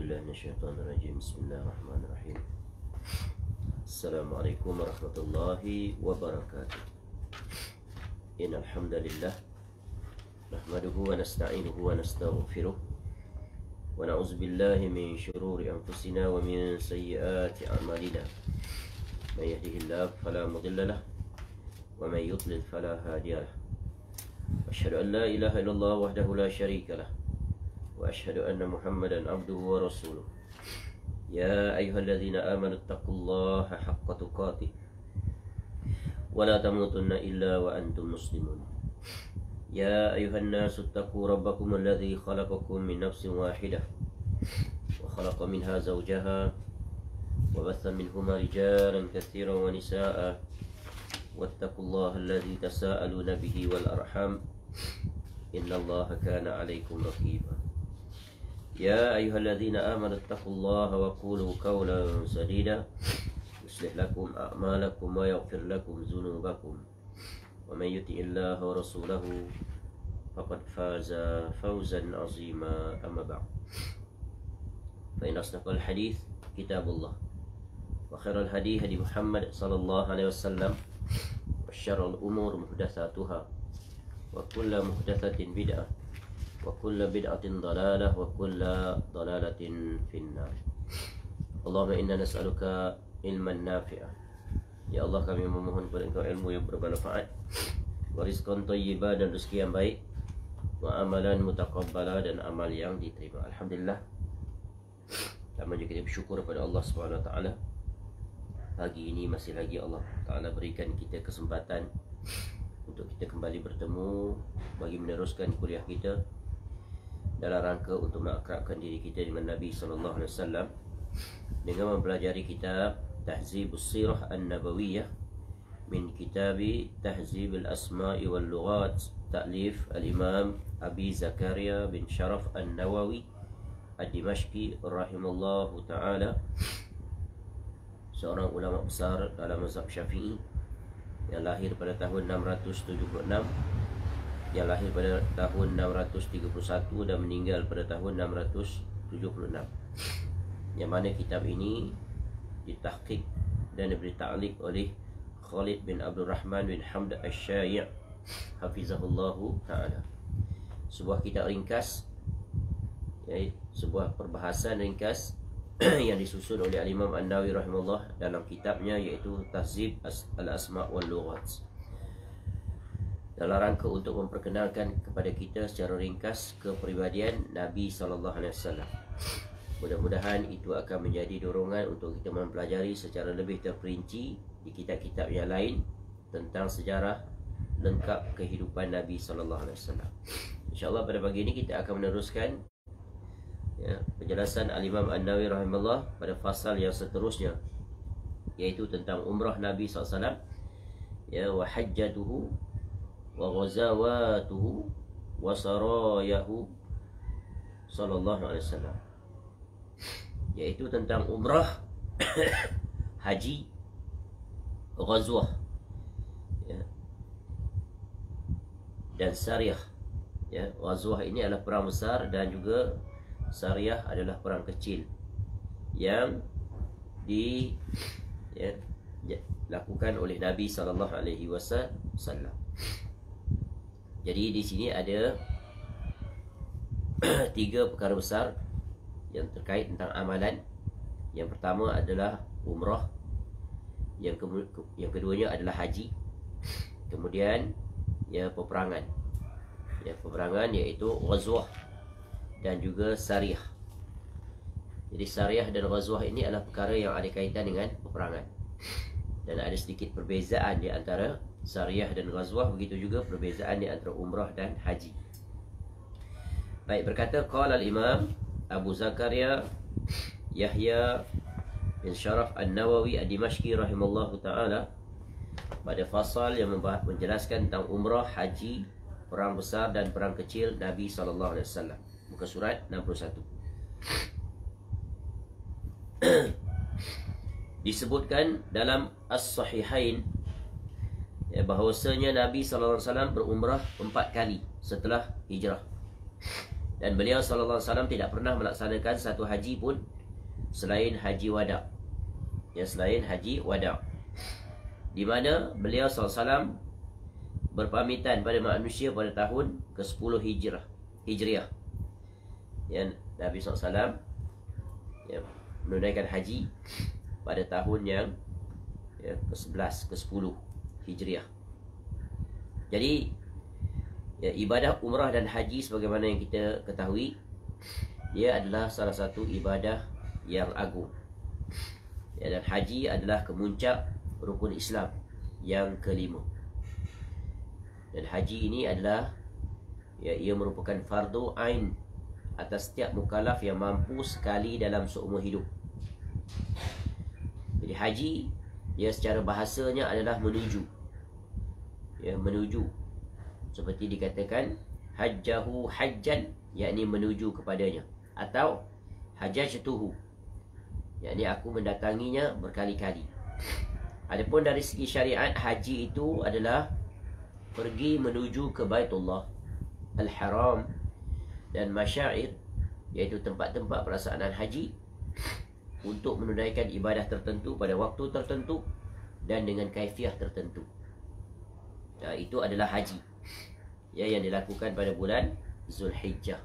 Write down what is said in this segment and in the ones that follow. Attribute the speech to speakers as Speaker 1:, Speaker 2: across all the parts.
Speaker 1: بالله من الشيطان الرجيم. بسم الله الرحمن الرحيم. السلام عليكم ورحمة الله وبركاته. إن الحمد لله نحمده ونستعينه ونستغفره ونعوذ بالله من شرور أنفسنا ومن سيئات أعمالنا. من يهده الله فلا مضل له ومن يضلل فلا هادي له. أشهد أن لا إله إلا الله وحده لا شريك له وأشهد أن محمدا عبده ورسوله. يا أيها الذين آمنوا اتقوا الله حق تقاته ولا تموتن إلا وأنتم مسلمون. يا أيها الناس اتقوا ربكم الذي خلقكم من نفس واحدة وخلق منها زوجها وبث منهما رجالا كثيرا ونساء واتقوا الله الذي تساءلون به والأرحام إن الله كان عليكم رقيبا. يا أيها الذين آمنوا اتقوا الله وقولوا قولا سديدا يصلح لكم أعمالكم ويغفر لكم ذنوبكم ومن يطع الله ورسوله فقد فاز فوزا عظيما. أما بعد فإن أصدق الحديث كتاب الله وخير الهدي هدي محمد صلى الله عليه وسلم وشر الأمور محدثاتها وكل محدثة بدعة وكل بدعة ضلالة وكل ضلالة في النار. اللهم إنا نسألك علما نافعا. Ya Allah, kami memohon kepada Engkau ilmu yang bermanfaat, rizqan thayyiba dan rezeki yang baik, wa amalan mutaqabbala dan amal yang diterima. Alhamdulillah. Pertama juga kita bersyukur kepada Allah Subhanahu wa taala. Pagi ini masih lagi Allah Taala berikan kita kesempatan untuk kita kembali bertemu bagi meneruskan kuliah kita dalam rangka untuk mengakrabkan diri kita dengan Nabi sallallahu alaihi wasallam dengan mempelajari kitab Tahzibus Sirah An-Nabawiyah min kitab Tahzib al-Asma'i wal Lughat ta'lif al-Imam Abi Zakaria bin Sharaf An-Nawawi Ad-Dimashqi rahimallahu taala, seorang ulama besar dalam mazhab Syafi'i yang lahir pada tahun 676, yang lahir pada tahun 631 dan meninggal pada tahun 676, yang mana kitab ini ditahqiq dan diberi ta'liq oleh Khalid bin Abdul Rahman bin Hamd Asy-Syai' hafizahullahu ta'ala. Sebuah kitab ringkas, sebuah perbahasan ringkas yang disusun oleh Al-Imam An-Nawawi rahimahullah dalam kitabnya, iaitu Tahzib al-Asma' wal Lughat, dalam rangka untuk memperkenalkan kepada kita secara ringkas kepribadian Nabi sallallahu alaihi wasallam. Mudah-mudahan itu akan menjadi dorongan untuk kita mempelajari secara lebih terperinci di kitab-kitab yang lain tentang sejarah lengkap kehidupan Nabi sallallahu alaihi wasallam. Insya-Allah pada pagi ini kita akan meneruskan penjelasan Al-Imam An-Nawawi rahimahullah pada fasal yang seterusnya, iaitu tentang umrah Nabi SAW, wa hajjatuhu wa ghazawatuhu wa sarayahu sallallahu alaihi wasallam, iaitu tentang umrah, haji, ghazwah, dan sariyah. Ghazwah ini adalah perang besar dan juga Sariyah adalah perang kecil yang dilakukan oleh Nabi sallallahu alaihi wasallam. Jadi di sini ada tiga perkara besar yang terkait tentang amalan. Yang pertama adalah umrah, yang keduanya adalah haji, kemudian peperangan. Peperangan iaitu ghazwah dan juga sariyah. Jadi sariyah dan ghazwah ini adalah perkara yang ada kaitan dengan peperangan, dan ada sedikit perbezaan di antara sariyah dan ghazwah, begitu juga perbezaan di antara umrah dan haji. Baik, berkata qala al-Imam Abu Zakaria Yahya bin Sharaf An-Nawawi Ad-Dimashqi rahimallahu taala pada fasal yang menjelaskan tentang umrah, haji, perang besar dan perang kecil Nabi sallallahu alaihi wasallam. Muka surat 61. Disebutkan dalam As-Sahihain bahawasanya Nabi sallallahu alaihi wasallam berumrah 4 kali setelah hijrah. Dan beliau SAW tidak pernah melaksanakan satu haji pun selain haji wada. Ya, selain haji wada, di mana beliau SAW berpamitan pada manusia pada tahun ke-10 Hijriah. Ya, Nabi SAW ya, menunaikan haji pada tahun yang ke-11, ke-10 Hijriah. Jadi ya, ibadah umrah dan haji sebagaimana yang kita ketahui, dia adalah salah satu ibadah yang agung. Ya, dan haji adalah kemuncak rukun Islam yang kelima. Dan haji ini adalah ya, ia merupakan fardu ain atas setiap mukallaf yang mampu sekali dalam seumur hidup. Jadi haji ya secara bahasanya adalah menuju. Ya, menuju. Seperti dikatakan hajjahu hajjan, yakni menuju kepadanya, atau hajjatuhu, yakni aku mendatanginya berkali-kali. Adapun dari segi syariat, haji itu adalah pergi menuju ke Baitullah Al-Haram dan masyair, iaitu tempat-tempat pelaksanaan haji, untuk menunaikan ibadah tertentu pada waktu tertentu dan dengan kaifiah tertentu. Nah, itu adalah haji ya, yang dilakukan pada bulan Zulhijjah.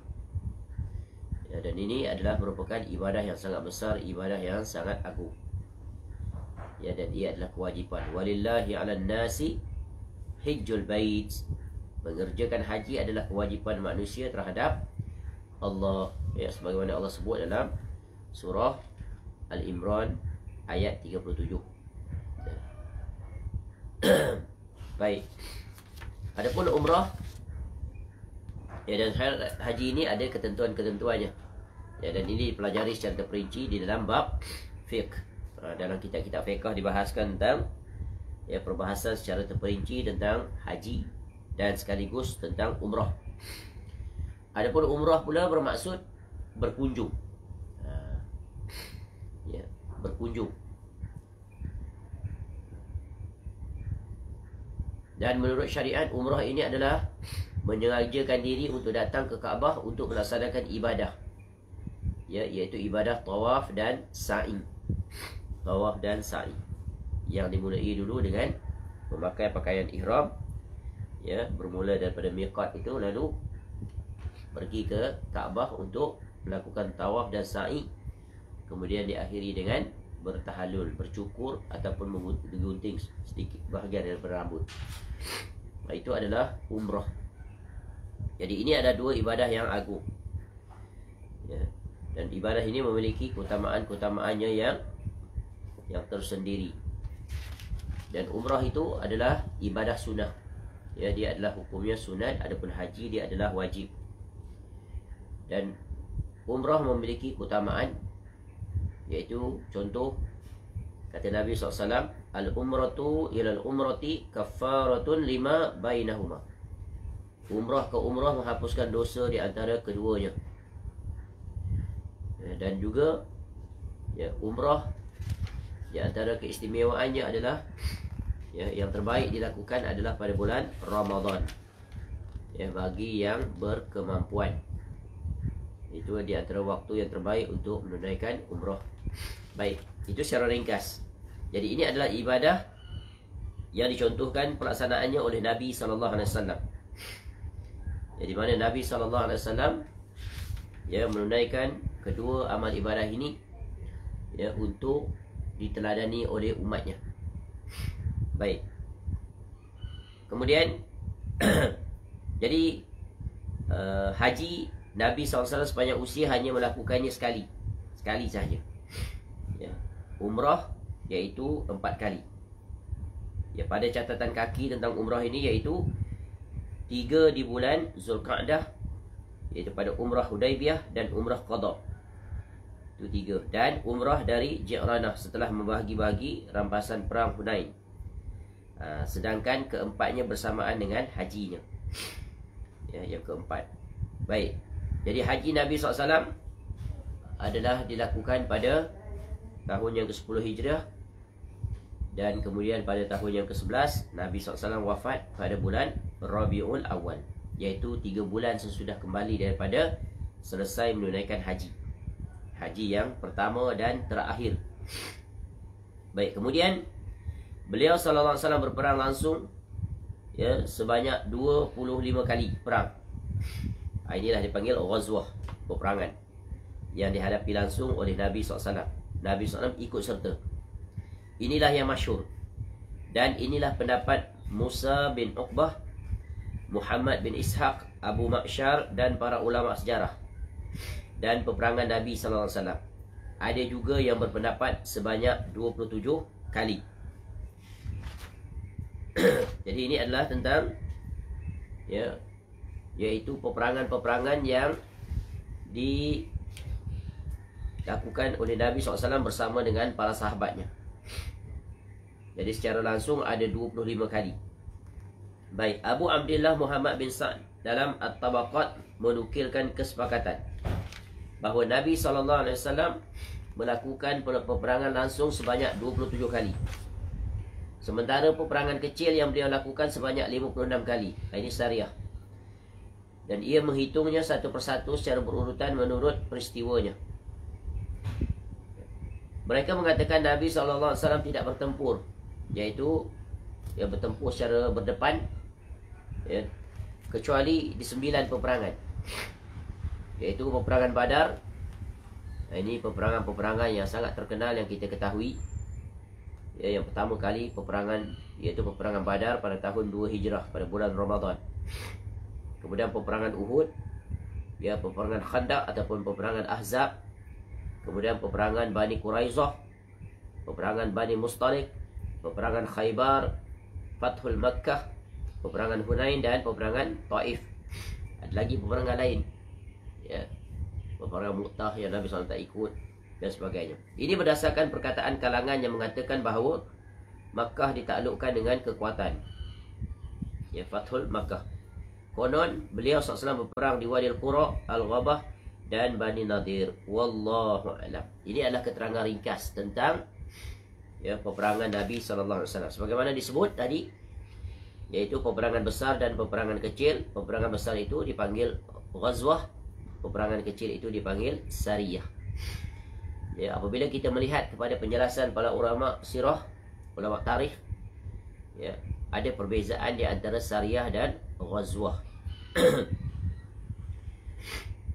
Speaker 1: Ya, dan ini adalah merupakan ibadah yang sangat besar, ibadah yang sangat agung. Ya, dan ia adalah kewajipan. Walillahi 'alan nasi hijjul bait. Mengerjakan haji adalah kewajipan manusia terhadap Allah. Ya, sebagaimana Allah sebut dalam surah Al-Imran ayat 37. Baik. Adapun umrah ya, dan haji ini ada ketentuan-ketentuannya. Ya, dan ini dipelajari secara terperinci di dalam bab fiqh. Dalam kitab-kitab fiqh dibahaskan tentang ya, perbahasan secara terperinci tentang haji dan sekaligus tentang umrah. Adapun umrah pula bermaksud berkunjung. Ya, berkunjung. Dan menurut syariat, umrah ini adalah menyengajakan diri untuk datang ke Kaabah untuk melaksanakan ibadah, ya, iaitu ibadah tawaf dan sa'i. Tawaf dan sa'i yang dimulai dulu dengan memakai pakaian ihram, ya, bermula daripada miqat itu, lalu pergi ke Kaabah untuk melakukan tawaf dan sa'i, kemudian diakhiri dengan bertahallul, bercukur ataupun menggunting sedikit bahagian daripada rambut. Nah, itu adalah umrah. Jadi ini ada dua ibadah yang agung, ya, dan ibadah ini memiliki keutamaan-keutamaannya yang tersendiri. Dan umrah itu adalah ibadah sunnah, ya, dia adalah hukumnya sunat. Adapun haji dia adalah wajib. Dan umrah memiliki keutamaan, yaitu contoh kata Nabi SAW, al-umratu ilal umrati kaffaratun lima bainahuma. Umrah ke umrah menghapuskan dosa di antara keduanya. Dan juga ya, umrah di antara keistimewaannya adalah ya, yang terbaik dilakukan adalah pada bulan Ramadan, ya, bagi yang berkemampuan. Itu di antara waktu yang terbaik untuk menunaikan umrah. Baik, itu secara ringkas. Jadi ini adalah ibadah yang dicontohkan pelaksanaannya oleh Nabi SAW. Jadi mana Nabi SAW ya, menunaikan kedua amal ibadah ini ya, untuk diteladani oleh umatnya. Baik. Kemudian jadi haji Nabi SAW sepanjang usia hanya melakukannya sekali sahaja. Ya. Umrah iaitu 4 kali. Ya, pada catatan kaki tentang umrah ini, iaitu 3 di bulan Zulqa'dah, iaitu pada umrah Hudaibiyah dan umrah Qadha. Itu 3. Dan umrah dari Ji'ranah setelah membahagi-bahagi rampasan perang Hunain. Sedangkan keempatnya bersamaan dengan hajinya. Ya, yang keempat. Baik. Jadi haji Nabi SAW adalah dilakukan pada tahun yang ke-10 Hijriah. Dan kemudian pada tahun yang ke-11 Nabi SAW wafat pada bulan Rabiul Awal, iaitu 3 bulan sesudah kembali daripada selesai menunaikan haji. Haji yang pertama dan terakhir. Baik, kemudian beliau sallallahu alaihi wasallam berperang langsung ya sebanyak 25 kali perang. Inilah dipanggil ghazwah, peperangan yang dihadapi langsung oleh Nabi SAW. Nabi SAW ikut serta. Inilah yang masyhur. Dan inilah pendapat Musa bin Uqbah, Muhammad bin Ishaq, Abu Ma'syar dan para ulama sejarah. Dan peperangan Nabi SAW. Ada juga yang berpendapat sebanyak 27 kali. Jadi ini adalah tentang ya, iaitu peperangan-peperangan yang dilakukan oleh Nabi SAW bersama dengan para sahabatnya. Jadi secara langsung ada 25 kali. Baik, Abu Abdillah Muhammad bin Sa'd dalam At-Tabaqat menukilkan kesepakatan bahawa Nabi SAW melakukan peperangan langsung sebanyak 27 kali. Sementara peperangan kecil yang beliau lakukan sebanyak 56 kali. Ini syariah. Dan ia menghitungnya satu persatu secara berurutan menurut peristiwanya. Mereka mengatakan Nabi SAW tidak bertempur, iaitu dia bertempur secara berdepan ya, kecuali di 9 peperangan, iaitu peperangan Badar. Ini peperangan-peperangan yang sangat terkenal yang kita ketahui ya, yang pertama kali peperangan iaitu peperangan Badar pada tahun 2 Hijrah pada bulan Ramadan. Kemudian peperangan Uhud ya, peperangan Khandaq ataupun peperangan Ahzab. Kemudian peperangan Bani Quraizah, peperangan Bani Mustalik, peperangan Khaybar, Fathul Makkah, peperangan Hunain dan peperangan Taif. Ada lagi peperangan lain ya, peperangan Mu'tah yang Nabi SAW tak ikut dan sebagainya. Ini berdasarkan perkataan kalangan yang mengatakan bahawa Makkah ditaklukkan dengan kekuatan ya, Fathul Makkah. Konon beliau SAW berperang di Wadi Al-Qura, Al-Ghabah dan Bani Nadir. Wallahu a'lam. Ini adalah keterangan ringkas tentang ya, peperangan Nabi SAW. Sebagaimana disebut tadi, yaitu peperangan besar dan peperangan kecil. Peperangan besar itu dipanggil ghazwah, peperangan kecil itu dipanggil sariyah. Ya, apabila kita melihat kepada penjelasan para ulama sirah, ulama tarikh ya, ada perbezaan di antara sariyah dan ghazwah.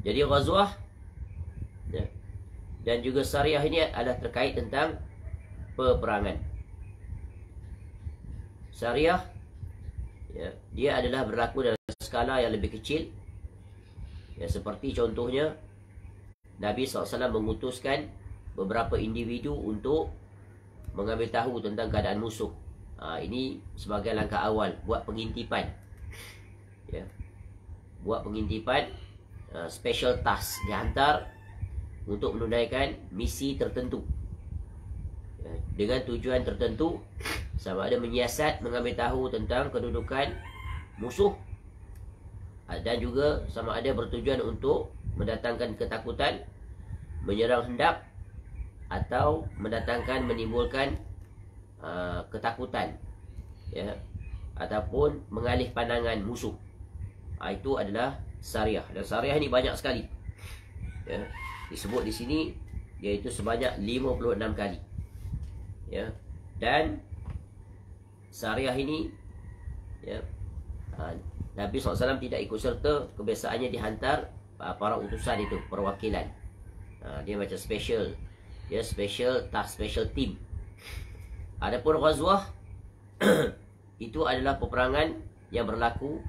Speaker 1: Jadi ghazwah ya, dan juga sariyah ini adalah terkait tentang peperangan. Sariyah ya, dia adalah berlaku dalam skala yang lebih kecil ya, seperti contohnya Nabi SAW mengutuskan beberapa individu untuk mengambil tahu tentang keadaan musuh. Ini sebagai langkah awal, buat pengintipan ya, buat pengintipan, special task, dihantar untuk menunaikan misi tertentu ya, dengan tujuan tertentu, sama ada menyiasat, mengambil tahu tentang kedudukan musuh, dan juga sama ada bertujuan untuk mendatangkan ketakutan, menyerang hendak, atau menimbulkan ketakutan ya, ataupun mengalih pandangan musuh. Itu adalah sariyah. Dan sariyah ini banyak sekali ya, disebut di sini, iaitu sebanyak 56 kali ya. Dan sariyah ini ya, Nabi SAW tidak ikut serta. Kebiasaannya dihantar para utusan itu, perwakilan. Dia macam special ya, special task, special team. Adapun ghazwah itu adalah peperangan yang berlaku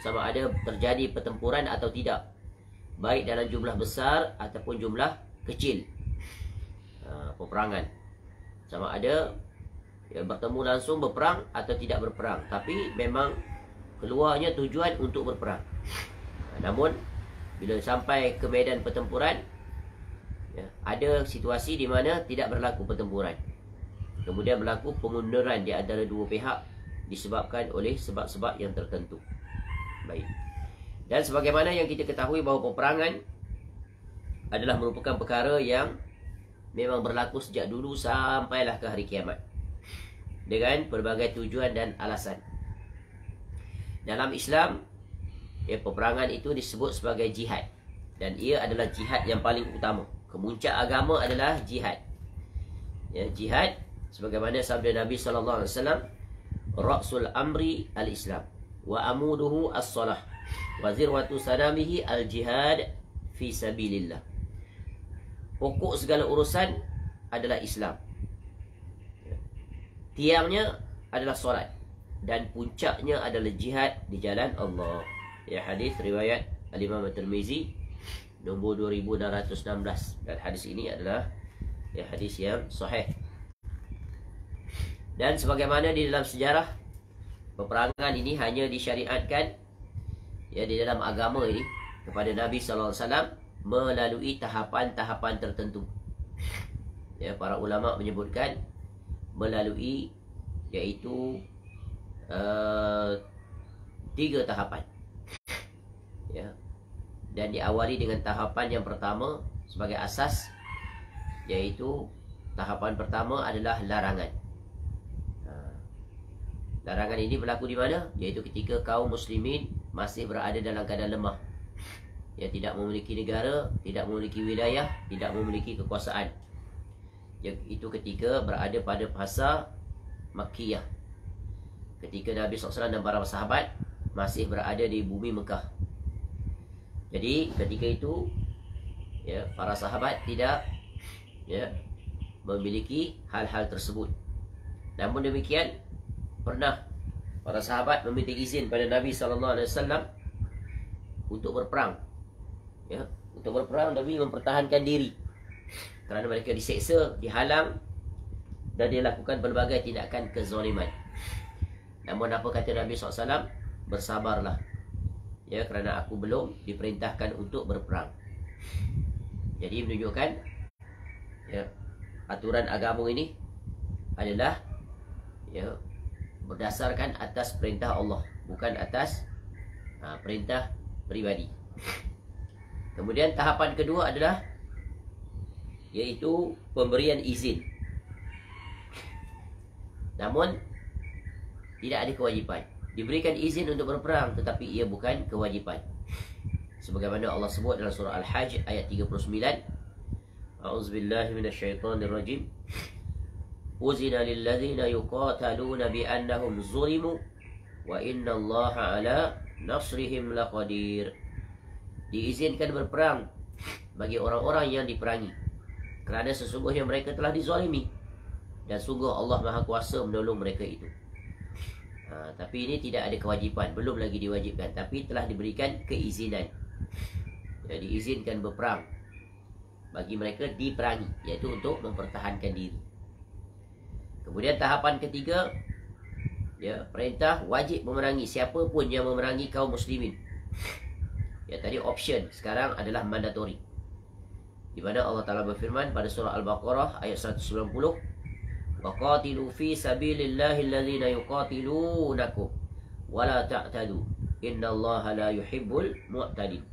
Speaker 1: sama ada terjadi pertempuran atau tidak, baik dalam jumlah besar ataupun jumlah kecil. Peperangan sama ada ya, bertemu langsung berperang atau tidak berperang, tapi memang keluarnya tujuan untuk berperang. Namun bila sampai ke medan pertempuran ya, ada situasi di mana tidak berlaku pertempuran, kemudian berlaku pengunduran di antara dua pihak disebabkan oleh sebab-sebab yang tertentu. Baik. Dan sebagaimana yang kita ketahui bahawa peperangan adalah merupakan perkara yang memang berlaku sejak dulu sampailah ke hari kiamat, dengan pelbagai tujuan dan alasan. Dalam Islam ya, peperangan itu disebut sebagai jihad. Dan ia adalah jihad yang paling utama. Kemuncak agama adalah jihad. Ya, jihad sebagaimana sabda Nabi sallallahu alaihi wasallam, ra'sul amri al-Islam wa amuduhu as-salah wa zirwatu sanamihi al-jihad fi sabilillah. Pokok segala urusan adalah Islam. Tiangnya adalah solat dan puncaknya adalah jihad di jalan Allah. Ya, hadis riwayat Al-Imam At-Tirmizi nombor 2616, dan hadis ini adalah ya hadis yang sahih. Dan sebagaimana di dalam sejarah, peperangan ini hanya disyariatkan ya di dalam agama ini kepada Nabi sallallahu alaihi wasallam melalui tahapan-tahapan tertentu. Ya, para ulama menyebutkan melalui iaitu 3 tahapan. Ya. Dan diawali dengan tahapan yang pertama sebagai asas, iaitu tahapan pertama adalah larangan. Larangan ini berlaku di mana? Iaitu ketika kaum muslimin masih berada dalam keadaan lemah. Ya, tidak memiliki negara, tidak memiliki wilayah, tidak memiliki kekuasaan. Itu ketika berada pada fasa Makkiyah, ketika Nabi SAW dan para sahabat masih berada di bumi Mekah. Jadi ketika itu ya, para sahabat tidak ya memiliki hal-hal tersebut. Namun demikian, pernah para sahabat meminta izin pada Nabi SAW untuk berperang. Ya, untuk berperang demi mempertahankan diri, kerana mereka diseksa, dihalang dan dilakukan pelbagai tindakan kezaliman. Namun apa kata Nabi SAW? Bersabarlah, ya, kerana aku belum diperintahkan untuk berperang. Jadi menunjukkan ya, aturan agama ini adalah ya berdasarkan atas perintah Allah, bukan atas perintah pribadi. Kemudian tahapan kedua adalah iaitu pemberian izin. Namun tidak ada kewajipan. Diberikan izin untuk berperang, tetapi ia bukan kewajipan. Sebagaimana Allah sebut dalam surah Al-Hajj ayat 39. A'udzubillahi minasyaitonirrajim. Uzina lilladzina yuqataluna biannahum zulimu wa innallaha ala nasrihim laqadir. Diizinkan berperang bagi orang-orang yang diperangi, kerana sesungguhnya mereka telah dizalimi, dan sungguh Allah Maha Kuasa menolong mereka itu. Tapi ini tidak ada kewajipan, belum lagi diwajibkan, tapi telah diberikan keizinan. Jadi diizinkan berperang bagi mereka diperangi, iaitu untuk mempertahankan diri. Kemudian tahapan ketiga, ya, perintah wajib memerangi siapa pun yang memerangi kaum muslimin. Ya, tadi option, sekarang adalah mandatory. Di mana Allah Ta'ala berfirman pada surah Al-Baqarah ayat 190, وَقَاتِلُوا فِي سَبِيلِ اللَّهِ الَّذِينَ يُقَاتِلُونَكُمْ وَلَا تَعْتَدُوا إِنَّ اللَّهَ لَا يُحِبُّ الْمُعْتَدِينَ.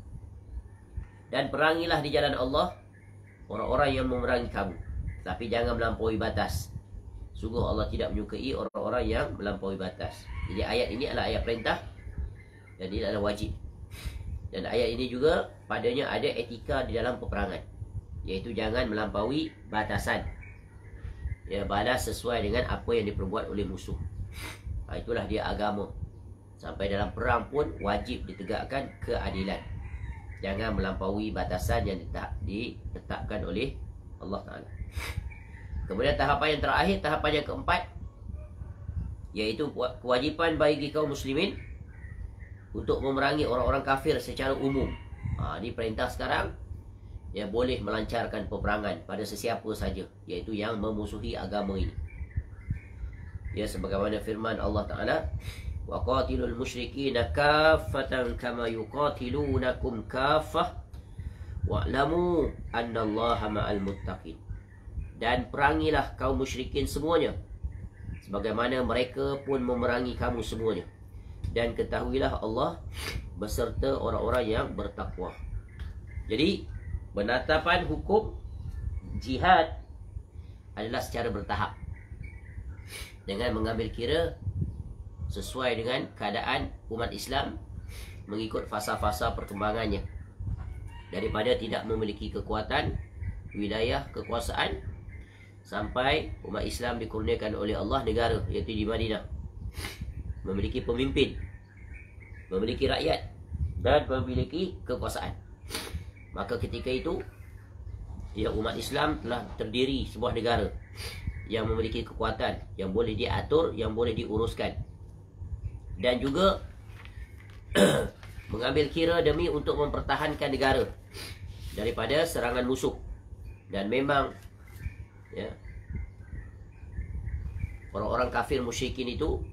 Speaker 1: Dan perangilah di jalan Allah orang-orang yang memerangi kamu, tapi jangan melampaui batas. Sungguh Allah tidak menyukai orang-orang yang melampaui batas. Jadi ayat ini adalah ayat perintah, dan ini adalah wajib. Dan ayat ini juga padanya ada etika di dalam peperangan, iaitu jangan melampaui batasan. Ya, balas sesuai dengan apa yang diperbuat oleh musuh. Itulah dia agama. Sampai dalam perang pun wajib ditegakkan keadilan. Jangan melampaui batasan yang ditetapkan oleh Allah Ta'ala. Kemudian tahapan yang terakhir, tahapan yang keempat, iaitu kewajipan bagi kaum muslimin untuk memerangi orang-orang kafir secara umum. Ini perintah sekarang. Ya, boleh melancarkan peperangan pada sesiapa saja, iaitu yang memusuhi agama ini. Ya, sebagaimana firman Allah Ta'ala, وَقَاتِلُوا الْمُشْرِكِينَ كَافَّةً كَمَا يُقَاتِلُونَكُمْ كَافَّةً وَاعْلَمُوا أَنَّ اللَّهَ مَعَ الْمُتَّقِينَ. Dan perangilah kaum musyrikin semuanya, sebagaimana mereka pun memerangi kamu semuanya. Dan ketahuilah Allah beserta orang-orang yang bertakwa. Jadi penetapan hukum jihad adalah secara bertahap, dengan mengambil kira sesuai dengan keadaan umat Islam, mengikut fasa-fasa perkembangannya. daripada tidak memiliki kekuatan, wilayah, kekuasaan, sampai umat Islam dikurniakan oleh Allah negara, iaitu di Madinah, memiliki pemimpin, memiliki rakyat, dan memiliki kekuasaan. Maka ketika itu, ya, umat Islam telah terdiri sebuah negara yang memiliki kekuatan, yang boleh diatur, yang boleh diuruskan, dan juga mengambil kira demi untuk mempertahankan negara daripada serangan musuh. Dan memang, ya, orang-orang kafir musyrikin itu,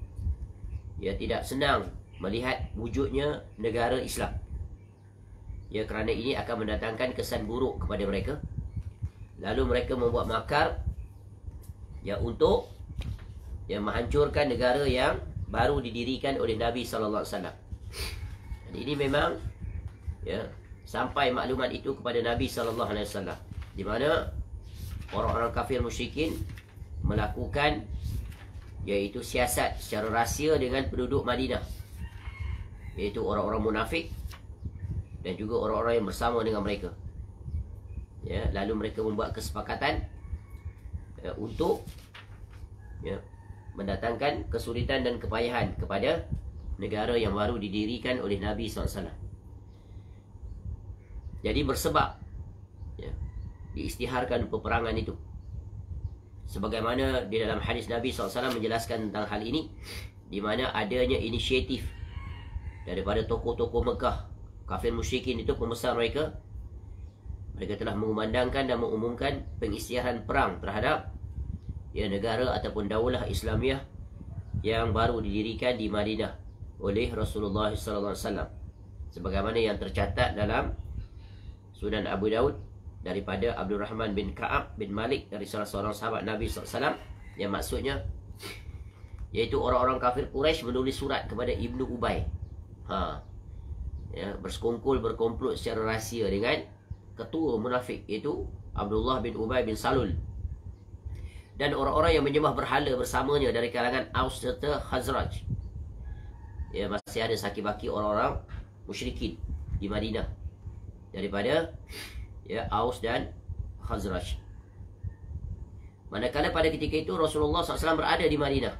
Speaker 1: ya, tidak senang melihat wujudnya negara Islam. Ya, kerana ini akan mendatangkan kesan buruk kepada mereka. Lalu mereka membuat makar, ya, untuk, ya, menghancurkan negara yang baru didirikan oleh Nabi SAW. Dan ini memang, ya, sampai maklumat itu kepada Nabi SAW, di mana orang-orang kafir musyrikin melakukan, iaitu siasat secara rahsia dengan penduduk Madinah, iaitu orang-orang munafik dan juga orang-orang yang bersama dengan mereka. Ya, lalu mereka membuat kesepakatan, ya, untuk, ya, mendatangkan kesulitan dan kepayahan kepada negara yang baru didirikan oleh Nabi SAW. Jadi bersebab, ya, diisytiharkan peperangan itu. Sebagaimana di dalam hadis Nabi SAW menjelaskan tentang hal ini, di mana adanya inisiatif daripada tokoh-tokoh Mekah, kafir musyrikin itu, pembesar mereka. Mereka telah mengumandangkan dan mengumumkan pengisytiharan perang terhadap, ya, negara ataupun daulah Islamiah yang baru didirikan di Madinah oleh Rasulullah SAW, sebagaimana yang tercatat dalam Sunan Abu Daud daripada Abdul Rahman bin Ka'ab bin Malik, dari salah seorang sahabat Nabi SAW, yang maksudnya, iaitu orang-orang kafir Quraisy menulis surat kepada Ibnu Ubay, ya, bersekongkol, berkomplot secara rahsia dengan ketua munafik, iaitu Abdullah bin Ubay bin Salul, dan orang-orang yang menyembah berhala bersamanya dari kalangan Aus serta Khazraj. Ya, masih ada saki-baki orang-orang musyrikin di Madinah daripada, ya, Aus dan Khazraj. Manakala pada ketika itu Rasulullah SAW berada di Madinah,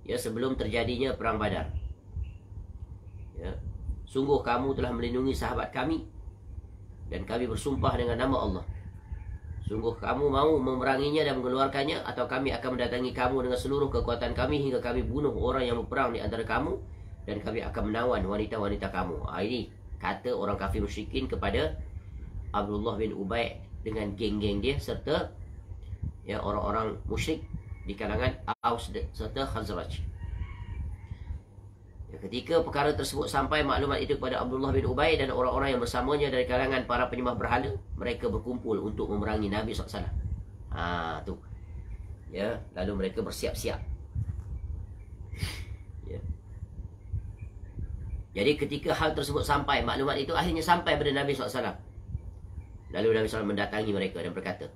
Speaker 1: ya, sebelum terjadinya perang Badar. Ya, sungguh kamu telah melindungi sahabat kami, dan kami bersumpah dengan nama Allah, sungguh kamu mau memeranginya dan mengeluarkannya, atau kami akan mendatangi kamu dengan seluruh kekuatan kami hingga kami bunuh orang yang berperang di antara kamu, dan kami akan menawan wanita-wanita kamu. Ini kata orang kafir musyrikin kepada Abdullah bin Ubay dengan geng-geng dia serta, ya, orang-orang musyrik di kalangan Aus serta Khazraj. Ya, ketika perkara tersebut sampai maklumat itu kepada Abdullah bin Ubay dan orang-orang yang bersamanya dari kalangan para penyembah berhala, mereka berkumpul untuk memerangi Nabi SAW. Tu. Ya, lalu mereka bersiap-siap. Ya. Jadi ketika hal tersebut sampai, maklumat itu akhirnya sampai pada Nabi SAW. Lalu Nabi SAW mendatangi mereka dan berkata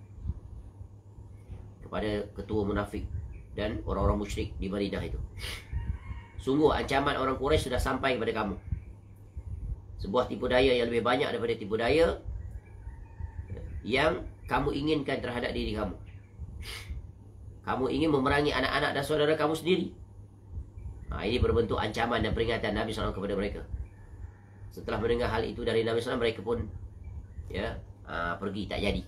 Speaker 1: kepada ketua munafik dan orang-orang musyrik di Madinah itu, sungguh ancaman orang Quraisy sudah sampai kepada kamu. Sebuah tipu daya yang lebih banyak daripada tipu daya yang kamu inginkan terhadap diri kamu. Kamu ingin memerangi anak-anak dan saudara kamu sendiri. Ini berbentuk ancaman dan peringatan Nabi SAW kepada mereka. Setelah mendengar hal itu dari Nabi SAW, mereka pun, ya, pergi, tak jadi.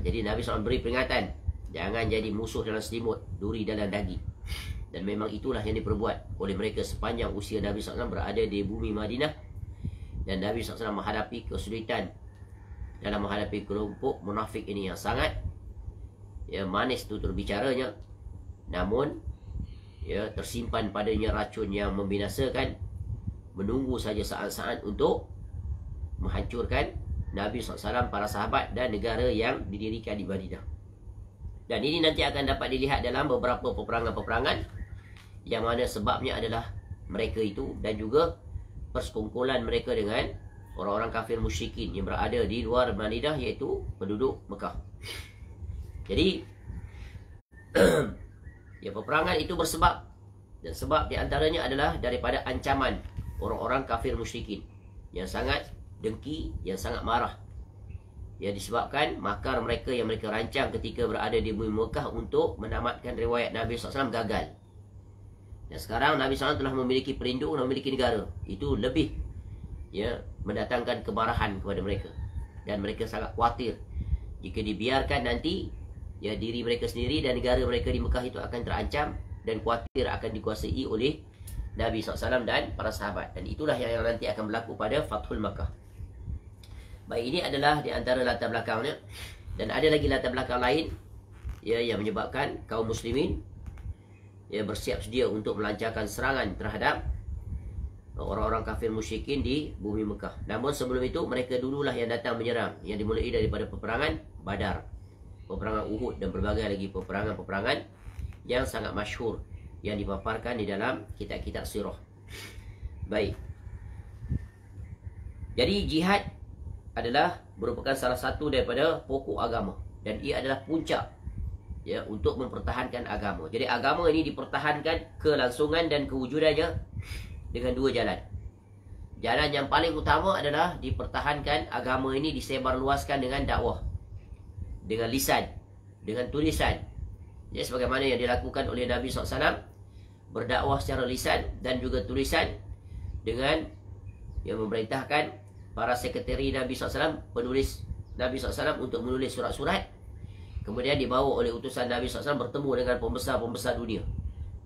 Speaker 1: Jadi Nabi SAW beri peringatan, jangan jadi musuh dalam selimut, duri dalam daging. Dan memang itulah yang diperbuat oleh mereka sepanjang usia Nabi SAW berada di bumi Madinah. Dan Nabi SAW menghadapi kesulitan dalam menghadapi kelompok munafik ini yang sangat, ya, manis tutur bicaranya, namun, ya, tersimpan padanya racun yang membinasakan, menunggu saja saat-saat untuk menghancurkan Nabi SAW, para sahabat dan negara yang didirikan di Madinah. Dan ini nanti akan dapat dilihat dalam beberapa peperangan-peperangan, yang mana sebabnya adalah mereka itu dan juga persekongkolan mereka dengan orang-orang kafir musyrikin yang berada di luar Madinah, iaitu penduduk Mekah. Jadi ya, peperangan itu bersebab, dan sebab di antaranya adalah daripada ancaman orang-orang kafir musyrikin yang sangat, dengki, yang sangat marah. Ya, disebabkan makar mereka yang mereka rancang ketika berada di bumi Mekah untuk menamatkan riwayat Nabi SAW gagal. Dan sekarang Nabi SAW telah memiliki pelindung dan memiliki negara. Itu lebih mendatangkan kemarahan kepada mereka. Dan mereka sangat khawatir jika dibiarkan nanti diri mereka sendiri dan negara mereka di Mekah itu akan terancam dan khawatir akan dikuasai oleh Nabi SAW dan para sahabat. Dan itulah yang nanti akan berlaku pada Fathul Makkah. Baik, ini adalah di antara latar belakangnya. Dan ada lagi latar belakang lain yang menyebabkan kaum muslimin bersiap sedia untuk melancarkan serangan terhadap orang-orang kafir musyrikin di bumi Mekah. Namun sebelum itu mereka dululah yang datang menyerang, yang dimulai daripada peperangan Badar, peperangan Uhud, dan berbagai lagi peperangan-peperangan yang sangat masyhur yang dipaparkan di dalam kitab-kitab sirah. Baik. Jadi jihad adalah merupakan salah satu daripada pokok agama, dan ia adalah puncak untuk mempertahankan agama. Jadi agama ini dipertahankan kelangsungan dan kewujudannya dengan dua jalan. Jalan yang paling utama adalah dipertahankan agama ini disebarluaskan dengan dakwah, dengan lisan, dengan tulisan. Sebagaimana yang dilakukan oleh Nabi SAW, berdakwah secara lisan dan juga tulisan, dengan yang memerintahkan para sekretari Nabi SAW, penulis Nabi SAW untuk menulis surat-surat. Kemudian dibawa oleh utusan Nabi SAW bertemu dengan pembesar-pembesar dunia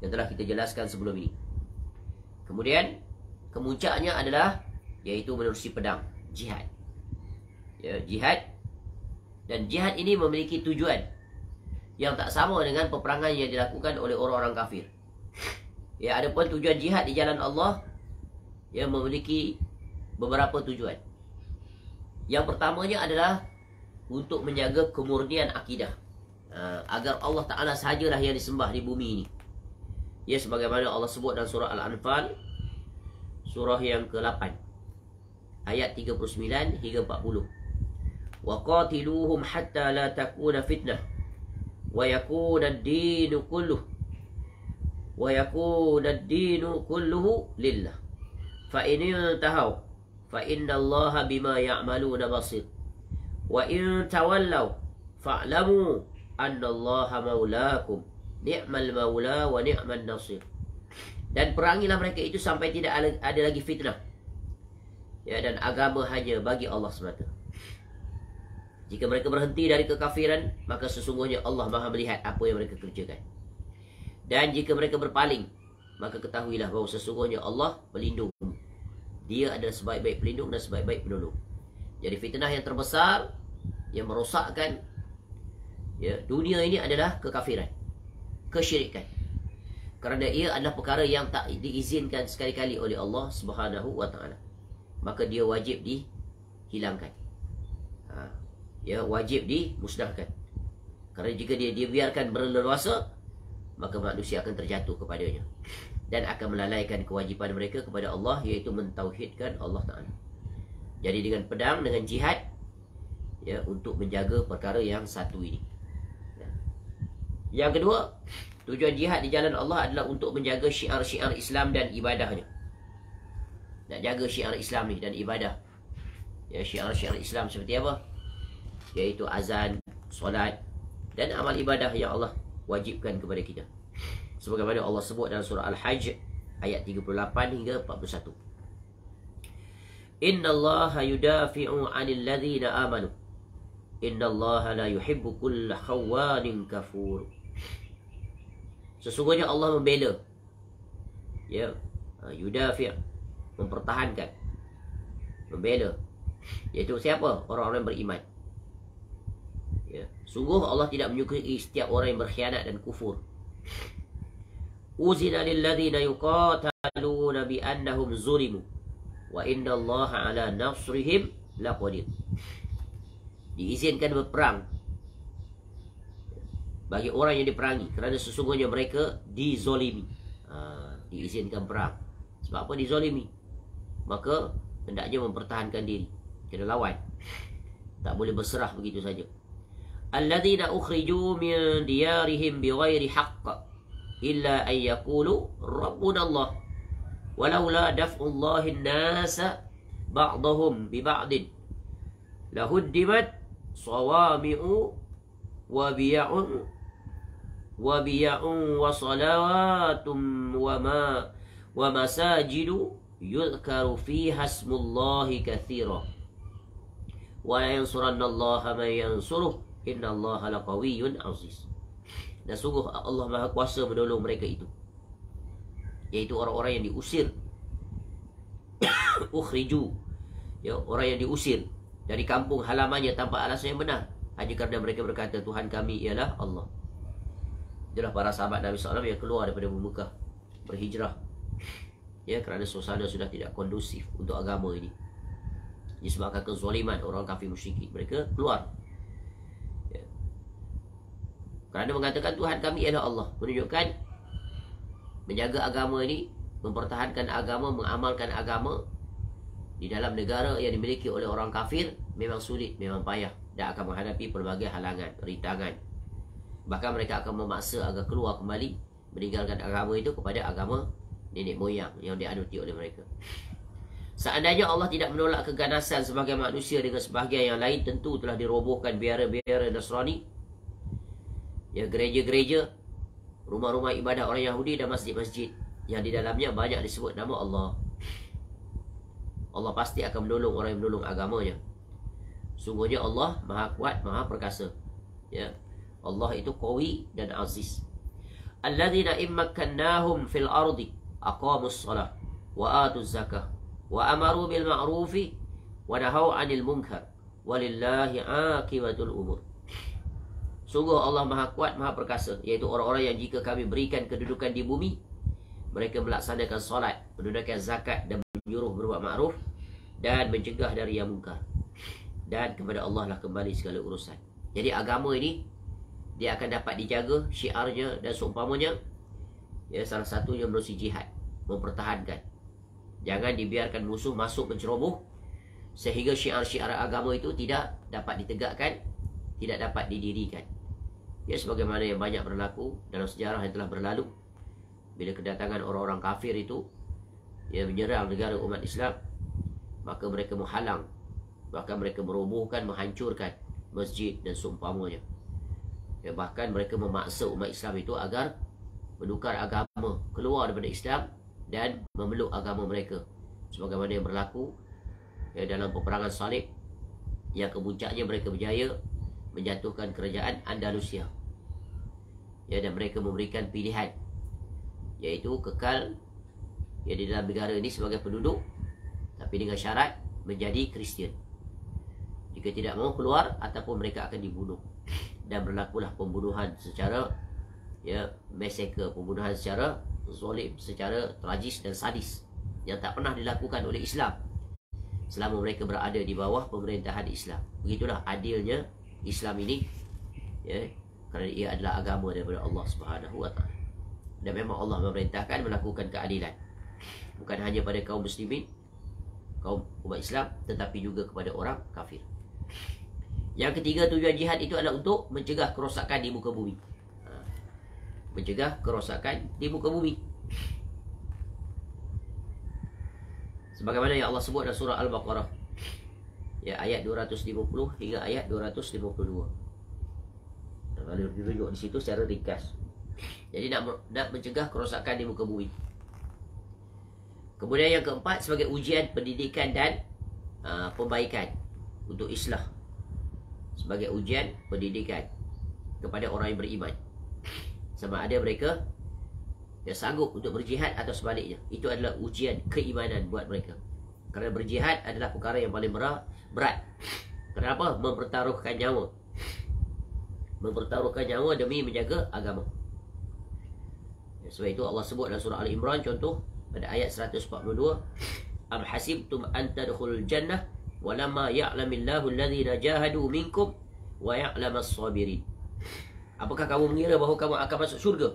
Speaker 1: yang telah kita jelaskan sebelum ini. Kemudian kemuncaknya adalah yaitu menerusi pedang, jihad. Jihad. Dan jihad ini memiliki tujuan yang tak sama dengan peperangan yang dilakukan oleh orang-orang kafir. Adapun tujuan jihad di jalan Allah yang memiliki beberapa tujuan. Yang pertamanya adalah untuk menjaga kemurnian akidah, agar Allah Ta'ala sahajalah yang disembah di bumi ini. Sebagaimana Allah sebut dalam surah Al-Anfal, surah yang ke-8, ayat 39 hingga 40. Wa qatiluhum hatta la takuna fitnah wa yakuna ad-dinu kulluhu lillah. Fa in intahaw fa inna Allaha bima ya'maluna basir. Wa in tawallaw fa'lamu anna Allaha maulakum. Ni'mal maula wa ni'man nasir. Dan perangilah mereka itu sampai tidak ada lagi fitnah. Dan agama hanya bagi Allah semata. Jika mereka berhenti dari kekafiran, maka sesungguhnya Allah Maha melihat apa yang mereka kerjakan. Dan jika mereka berpaling, maka ketahuilah bahawa sesungguhnya Allah melindungi. Dia adalah sebaik-baik pelindung dan sebaik-baik penolong. Jadi fitnah yang terbesar yang merosakkan dunia ini adalah kekafiran, kesyirikan. Kerana ia adalah perkara yang tak diizinkan sekali-kali oleh Allah Subhanahu wa Ta'ala. Maka dia wajib dihilangkan. Wajib dimusnahkan. Kerana jika dia biarkan berleluasa, maka manusia akan terjatuh kepadanya dan akan melalaikan kewajipan mereka kepada Allah, iaitu mentauhidkan Allah Ta'ala. Jadi dengan pedang, dengan jihad, untuk menjaga perkara yang satu ini. Yang kedua, tujuan jihad di jalan Allah adalah untuk menjaga syiar-syiar Islam dan ibadahnya. Nak jaga syiar Islam ni dan ibadah. Syiar-syiar Islam seperti apa? Iaitu azan, solat dan amal ibadah yang Allah wajibkan kepada kita. Sebagaimana Allah sebut dalam surah Al-Hajj ayat 38 hingga 41. Innallaha yudafi'u 'anil ladzina amanu. Innallaha la yuhibbu kulla khawanin kafur. Sesungguhnya Allah membela. Yudafi', mempertahankan, membela. Iaitu siapa? Orang-orang yang beriman. Sungguh Allah tidak menyukai setiap orang yang berkhianat dan kufur. Uzina lilladzina yuqataluna bi annahum zulimu wa innallaha ala nasrihim laqadir. Diizinkan berperang bagi orang yang diperangi kerana sesungguhnya mereka dizolimi. Diizinkan perang. Sebab apa dizolimi? Maka hendaknya mempertahankan diri, kena lawan. Tak boleh berserah begitu saja. Alladzina ukhriju min diyarihim bighairi haqq illa an yaqulu rabbuna Allah walaula daf'ullahi an-nasa ba'dahum bi ba'din lahuddimat sawami'u wa biya'un wa salawatum wa masajidu yudhkaru fiha ismullahi katsira wa la yansurannallaha man yansuruh innallaha laqawiyyun aziz. Dan sungguh Allah Maha Kuasa menolong mereka itu, yaitu orang-orang yang diusir ukhriju, ya, orang yang diusir dari kampung halamannya tanpa alasan yang benar, hanya kerana mereka berkata Tuhan kami ialah Allah. Itulah para sahabat Nabi SAW yang keluar daripada Mekah, berhijrah, ya, kerana suasana sudah tidak kondusif untuk agama ini, disebabkan kezaliman orang kafir musyrikin. Mereka keluar, ya, kerana mengatakan Tuhan kami ialah Allah, menunjukkan menjaga agama ini, mempertahankan agama, mengamalkan agama di dalam negara yang dimiliki oleh orang kafir memang sulit, memang payah, dan akan menghadapi pelbagai halangan, rintangan. Bahkan mereka akan memaksa agar keluar kembali, meninggalkan agama itu kepada agama nenek moyang yang dianuti oleh mereka. Seandainya Allah tidak menolak keganasan sebagai manusia dengan sebahagian yang lain, tentu telah dirobohkan biara-biara Nasrani, ya, gereja-gereja, rumah-rumah ibadah orang Yahudi dan masjid-masjid yang di dalamnya banyak disebut nama Allah. Allah pasti akan menolong orang yang menolong agamanya. Sungguhnya Allah Maha Kuat, Maha Perkasa, ya. Allah itu qawi dan aziz. Alladzina immakkannahum fil ardi aqamus shalah wa atuz zakah wa amaru bil ma'rufi wa nahau 'anil munkar walillahi 'aqibatul umur. Sungguh Allah Maha Kuat, Maha Perkasa, yaitu orang-orang yang jika kami berikan kedudukan di bumi, mereka melaksanakan solat, menunaikan zakat dan menyuruh berbuat ma'ruf dan mencegah dari yang mungkar. Dan kepada Allah lah kembali segala urusan. Jadi agama ini dia akan dapat dijaga syiarnya dan seumpamanya, ya, salah satunya melalui jihad, mempertahankan. Jangan dibiarkan musuh masuk menceroboh sehingga syiar-syiar agama itu tidak dapat ditegakkan, tidak dapat didirikan. Ya, sebagaimana yang banyak berlaku dalam sejarah yang telah berlalu, bila kedatangan orang-orang kafir itu, ya, menyerang negara umat Islam, maka mereka menghalang, bahkan mereka merobohkan, menghancurkan masjid dan seumpamanya. Ya, bahkan mereka memaksa umat Islam itu agar menukar agama, keluar daripada Islam dan memeluk agama mereka, sebagaimana yang berlaku, ya, dalam peperangan salib yang kemuncaknya mereka berjaya menjatuhkan kerajaan Andalusia, ya, dan mereka memberikan pilihan, yaitu kekal, ya, di dalam negara ini sebagai penduduk, tapi dengan syarat menjadi Kristian. Jika tidak mau keluar, ataupun mereka akan dibunuh. Dan berlakulah pembunuhan secara, ya, massacre, pembunuhan secara zalim, secara tragis dan sadis, yang tak pernah dilakukan oleh Islam selama mereka berada di bawah pemerintahan Islam. Begitulah adilnya Islam ini, ya, kerana ia adalah agama daripada Allah Subhanahu wa ta'ala. Dan memang Allah memerintahkan melakukan keadilan, bukan hanya pada kaum muslimin, kaum umat Islam, tetapi juga kepada orang kafir. Yang ketiga, tujuan jihad itu adalah untuk mencegah kerosakan di muka bumi. Mencegah kerosakan di muka bumi, sebagaimana yang Allah sebut dalam surah Al-Baqarah, ya, ayat 250 hingga ayat 252. Kalau ditunjuk di situ secara ringkas. Jadi nak mencegah kerosakan di muka bumi. Kemudian yang keempat, sebagai ujian pendidikan dan pembaikan untuk islah, sebagai ujian pendidikan kepada orang yang beriman, sama ada mereka yang sanggup untuk berjihad atau sebaliknya. Itu adalah ujian keimanan buat mereka, kerana berjihad adalah perkara yang paling berat. Kenapa? Mempertaruhkan nyawa, mempertaruhkan nyawa demi menjaga agama. Sebab itu Allah sebut dalam surah Al-Imran, contoh pada ayat 142, am hasibtum an tadkhulul jannah walamma ya'lamillahu alladhina jahadu minkum wa ya'lamas sabirin. Apakah kamu mengira bahawa kamu akan masuk syurga,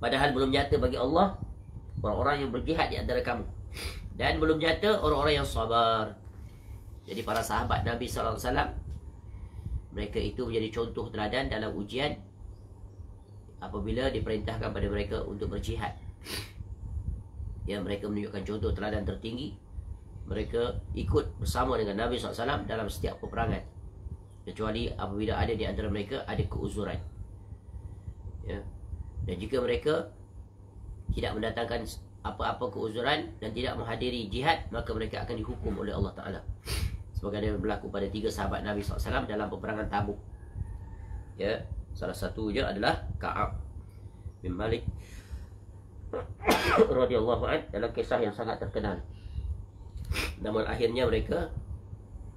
Speaker 1: padahal belum nyata bagi Allah orang-orang yang berjihad di antara kamu, dan belum nyata orang-orang yang sabar. Jadi para sahabat Nabi SAW, mereka itu menjadi contoh teladan dalam ujian apabila diperintahkan pada mereka untuk berjihad. Ya, mereka menunjukkan contoh teladan tertinggi mereka ikut bersama dengan Nabi SAW dalam setiap peperangan, kecuali apabila ada di antara mereka ada keuzuran. Ya. Dan jika mereka tidak mendatangkan apa-apa keuzuran dan tidak menghadiri jihad, maka mereka akan dihukum oleh Allah Ta'ala, sebagaimana berlaku pada 3 sahabat Nabi SAW dalam peperangan Tabuk. Ya, salah satunya adalah Ka'ab bin Malik radhiyallahu anhu dalam kisah yang sangat terkenal. Namun akhirnya mereka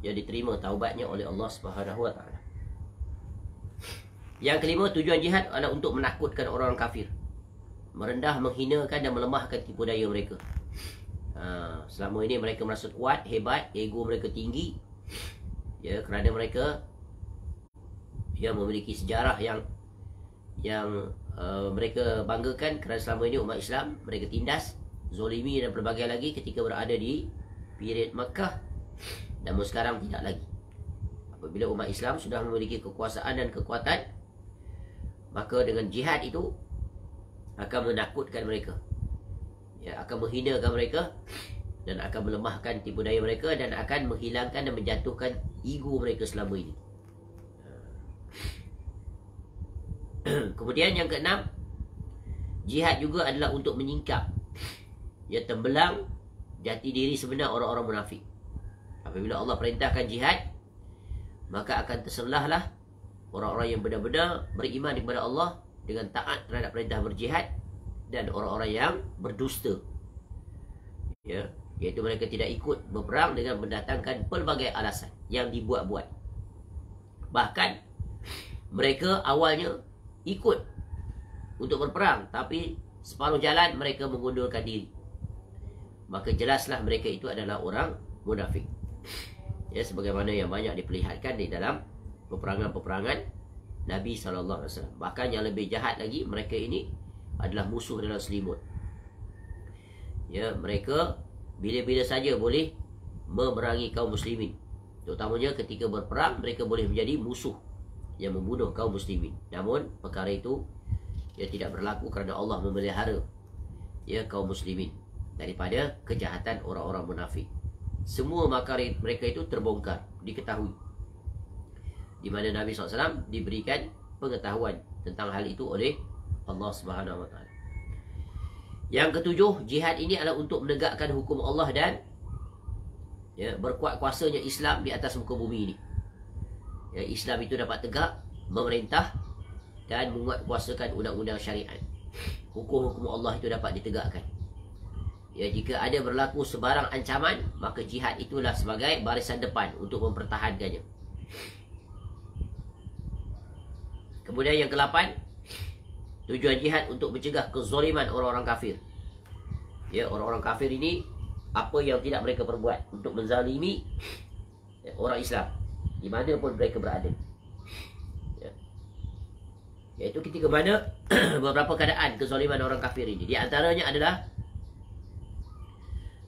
Speaker 1: diterima taubatnya oleh Allah Subhanahu wa taala. Yang kelima, tujuan jihad adalah untuk menakutkan orang kafir, merendah, menghinakan dan melemahkan tipu daya mereka. Selama ini mereka merasa kuat, hebat, ego mereka tinggi, ya, kerana mereka memiliki sejarah yang mereka banggakan, kerana selama ini umat Islam mereka tindas, zolimi dan pelbagai lagi ketika berada di period Makkah. Namun sekarang tidak lagi. Apabila umat Islam sudah memiliki kekuasaan dan kekuatan, maka dengan jihad itu akan menakutkan mereka, ya, akan menghinakan mereka dan akan melemahkan tipu daya mereka dan akan menghilangkan dan menjatuhkan ego mereka selama ini. Kemudian yang keenam, jihad juga adalah untuk menyingkap, ya, tembelang jati diri sebenar orang-orang munafik. Apabila Allah perintahkan jihad, maka akan terselahlah orang-orang yang benar-benar beriman kepada Allah dengan taat terhadap perintah berjihad, dan orang-orang yang berdusta, ya, iaitu mereka tidak ikut berperang dengan mendatangkan pelbagai alasan yang dibuat-buat. Bahkan mereka awalnya ikut untuk berperang, tapi separuh jalan mereka mengundurkan diri. Maka jelaslah mereka itu adalah orang munafik, ya, sebagaimana yang banyak diperlihatkan di dalam peperangan-peperangan Nabi SAW. Bahkan yang lebih jahat lagi, mereka ini adalah musuh dalam selimut. Ya, mereka bila-bila saja boleh memerangi kaum muslimin. Terutamanya ketika berperang, mereka boleh menjadi musuh yang membunuh kaum muslimin. Namun perkara itu tidak berlaku kerana Allah memelihara, ya, kaum muslimin daripada kejahatan orang-orang munafik. Semua makar mereka itu terbongkar, diketahui, di mana Nabi SAW diberikan pengetahuan tentang hal itu oleh Allah Subhanahu wa taala. Yang ketujuh, jihad ini adalah untuk menegakkan hukum Allah dan, ya, berkuat kuasanya Islam di atas muka bumi ini. Ya, Islam itu dapat tegak, memerintah dan menguatkuasakan undang-undang syariat. Hukum-hukum Allah itu dapat ditegakkan. Ya, jika ada berlaku sebarang ancaman, maka jihad itulah sebagai barisan depan untuk mempertahankannya. Kemudian yang ke-8, tujuan jihad untuk mencegah kezaliman orang-orang kafir. Ya, orang-orang kafir ini apa yang tidak mereka perbuat untuk menzalimi, ya, orang Islam di mana pun mereka berada. Ya. Iaitu ketika mana beberapa keadaan kezaliman orang kafir ini. Di antaranya adalah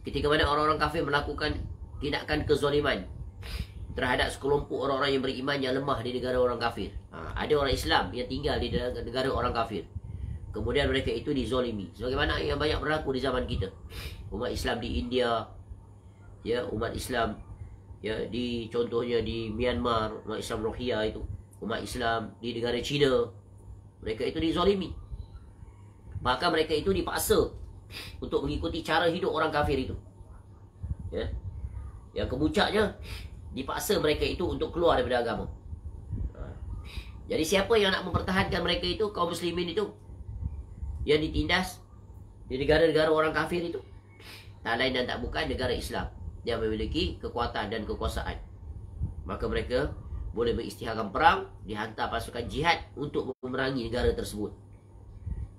Speaker 1: ketika mana orang-orang kafir melakukan tindakan kezaliman terhadap sekelompok orang-orang yang beriman yang lemah di negara orang kafir. Ada orang Islam yang tinggal di negara orang kafir, kemudian mereka itu dizolimi, sebagaimana yang banyak berlaku di zaman kita. Umat Islam di India, ya, umat Islam, ya, contohnya di Myanmar, umat Islam Rohingya itu, umat Islam di negara China, mereka itu dizolimi. Bahkan mereka itu dipaksa untuk mengikuti cara hidup orang kafir itu, ya. Yang kemuncaknya, dipaksa mereka itu untuk keluar daripada agama. Jadi siapa yang nak mempertahankan mereka itu, kaum muslimin itu, yang ditindas di negara-negara orang kafir itu, tak lain dan tak bukan negara Islam yang memiliki kekuatan dan kekuasaan. Maka mereka boleh mengisytiharkan perang, dihantar pasukan jihad untuk memerangi negara tersebut.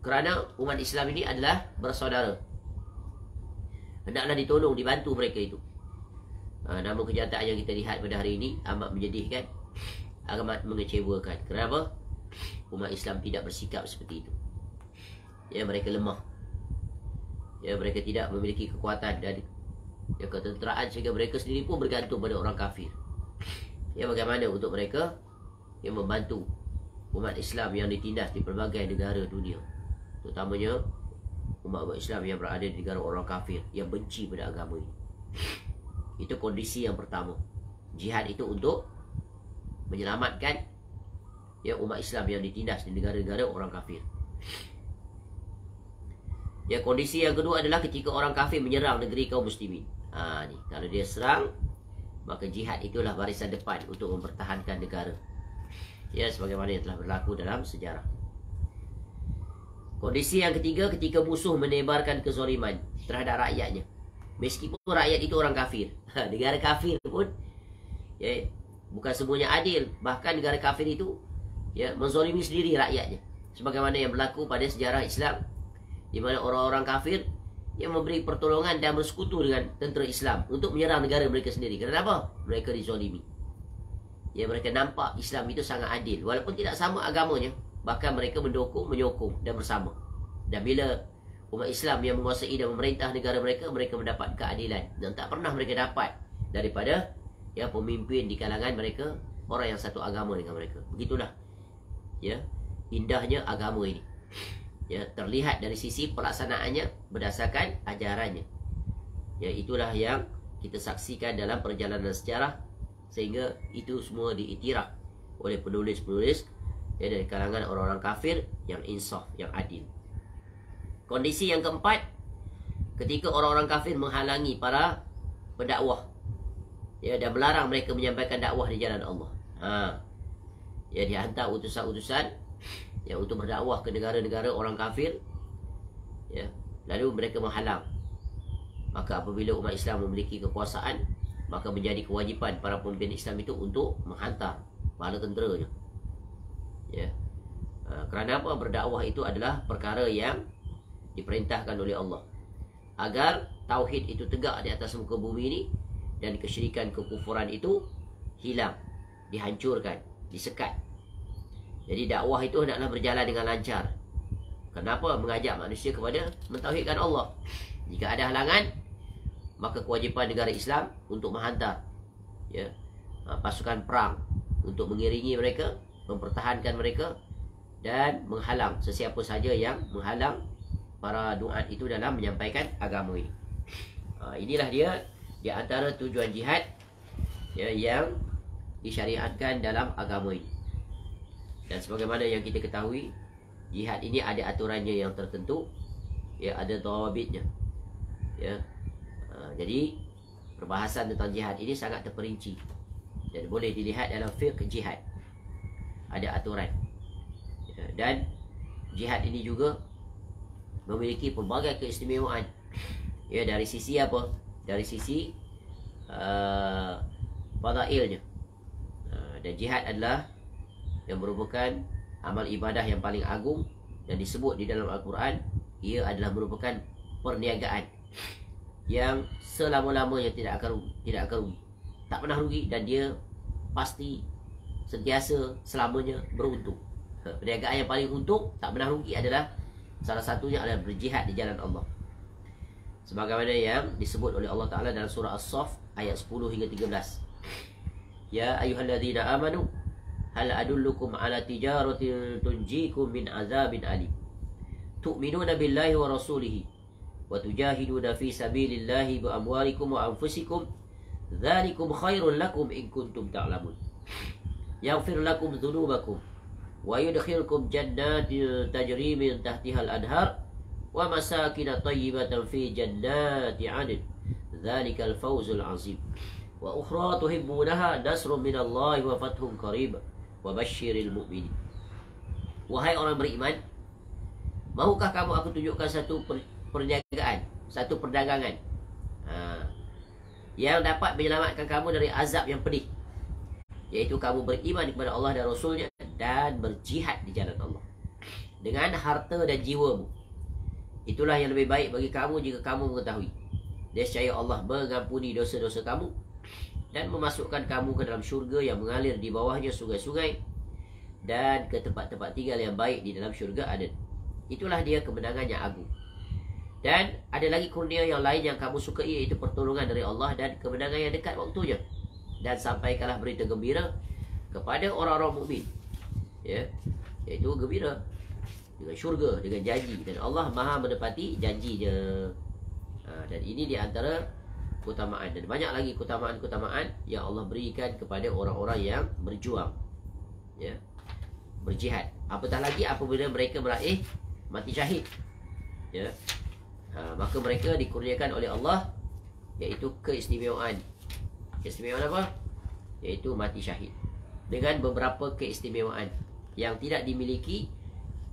Speaker 1: Kerana umat Islam ini adalah bersaudara, hendaklah ditolong, dibantu mereka itu. Namun kenyataan yang kita lihat pada hari ini amat menyedihkan, amat mengecewakan. Kenapa? Umat Islam tidak bersikap seperti itu. Ya, mereka lemah. Ya, mereka tidak memiliki kekuatan dan, ya, ketenteraan sehingga mereka sendiri pun bergantung pada orang kafir. Ya, bagaimana untuk mereka yang membantu umat Islam yang ditindas di pelbagai negara dunia, terutamanya umat-umat Islam yang berada di negara orang kafir yang benci pada agama ini. Itu kondisi yang pertama. Jihad itu untuk menyelamatkan ya umat Islam yang ditindas di negara-negara orang kafir. Ya, kondisi yang kedua adalah ketika orang kafir menyerang negeri kaum muslimin. Ni kalau dia serang, maka jihad itulah barisan depan untuk mempertahankan negara. Ya, sebagaimana yang telah berlaku dalam sejarah. Kondisi yang ketiga, ketika musuh menebarkan kezaliman terhadap rakyatnya. Meskipun rakyat itu orang kafir. Negara kafir pun ya, bukan semuanya adil. Bahkan negara kafir itu ya menzalimi sendiri rakyatnya. Sebagaimana yang berlaku pada sejarah Islam, di mana orang-orang kafir yang memberi pertolongan dan bersekutu dengan tentera Islam untuk menyerang negara mereka sendiri. Kenapa? Mereka dizalimi. Ya, mereka nampak Islam itu sangat adil. Walaupun tidak sama agamanya, bahkan mereka mendukung, menyokong dan bersama. Dan bila umat Islam yang menguasai dan memerintah negara mereka, mereka mendapat keadilan. Dan tak pernah mereka dapat daripada ya pemimpin di kalangan mereka orang yang satu agama dengan mereka. Begitulah ya indahnya agama ini. Ya, terlihat dari sisi pelaksanaannya berdasarkan ajarannya. Ya, itulah yang kita saksikan dalam perjalanan sejarah, sehingga itu semua diiktiraf oleh penulis-penulis ya, dari kalangan orang-orang kafir yang insaf, yang adil. Kondisi yang keempat, ketika orang-orang kafir menghalangi para pendakwah ya, dan melarang mereka menyampaikan dakwah di jalan Allah. Ya, dihantar utusan-utusan ya untuk berdakwah ke negara-negara orang kafir ya, lalu mereka menghalang. Maka apabila umat Islam memiliki kekuasaan, maka menjadi kewajipan para pemimpin Islam itu untuk menghantar bala tenteranya. Ya. Kerana apa? Berdakwah itu adalah perkara yang diperintahkan oleh Allah, agar tauhid itu tegak di atas muka bumi ini, dan kesyirikan, kekufuran itu hilang, dihancurkan, disekat. Jadi dakwah itu hendaklah berjalan dengan lancar. Kenapa? Mengajak manusia kepada mentauhidkan Allah. Jika ada halangan, maka kewajipan negara Islam untuk menghantar ya, pasukan perang untuk mengiringi mereka, mempertahankan mereka, dan menghalang sesiapa saja yang menghalang para duat itu dalam menyampaikan agama ini. Inilah dia di antara tujuan jihad ya, yang disyariatkan dalam agama ini. Dan sebagaimana yang kita ketahui, jihad ini ada aturannya yang tertentu ya, ada dawabitnya ya. Jadi perbahasan tentang jihad ini sangat terperinci dan boleh dilihat dalam fiqh jihad, ada aturan ya. Dan jihad ini juga memiliki pelbagai keistimewaan ya, dari sisi apa? Dari sisi fadailnya. Dan jihad adalah yang merupakan amal ibadah yang paling agung, dan disebut di dalam Al-Quran ia adalah merupakan perniagaan yang selama-lamanya tidak akan rugi, tak pernah rugi, dan dia pasti sentiasa selamanya beruntung. Perniagaan yang paling untung, tak pernah rugi adalah salah satunya adalah berjihad di jalan Allah. Sebagaimana yang disebut oleh Allah Ta'ala dalam surah As-Saff ayat 10 hingga 13. Ya ayyuhalladzina amanu hal adullukum ala tijaratin tunjikum min azabin alim tu'minuna billahi wa rasulihi wa tujahiduna fi sabilillahi bi amwalikum wa anfusikum dzalikum khairul lakum in kuntum ta'lamun yaghfir lakum dzunubakum wa yudkhilkum jannatin tajri min tahtiha al-anhar wa masakin thayyibatan fi jannati 'adn dzalikal fawzul 'azim wa ukhra tuhibbunaha nasrun minallahi wa fathun qarib wa basyiril mu'minin. Wahai orang beriman, mahukah kamu aku tunjukkan satu perniagaan, satu perdagangan yang dapat menyelamatkan kamu dari azab yang pedih, yaitu kamu beriman kepada Allah dan Rasulnya dan berjihad di jalan Allah dengan harta dan jiwamu. Itulah yang lebih baik bagi kamu jika kamu mengetahui. Nescaya Allah mengampuni dosa-dosa kamu dan memasukkan kamu ke dalam syurga yang mengalir di bawahnya sungai-sungai, dan ke tempat-tempat tinggal yang baik di dalam syurga Aden. Itulah dia kemenangan yang agung. Dan ada lagi kurnia yang lain yang kamu sukai, iaitu pertolongan dari Allah dan kemenangan yang dekat waktunya. Dan sampaikanlah berita gembira kepada orang-orang mukmin, ya, iaitu gembira dengan syurga, dengan janji, dan Allah Maha menepati janjinya. Dan ini di antara keutamaan, dan banyak lagi keutamaan-keutamaan yang Allah berikan kepada orang-orang yang berjuang, ya, berjihad. Apatah lagi apabila mereka meraih mati syahid, ya, maka mereka dikurniakan oleh Allah iaitu keistimewaan. Keistimewaan apa? Iaitu mati syahid dengan beberapa keistimewaan yang tidak dimiliki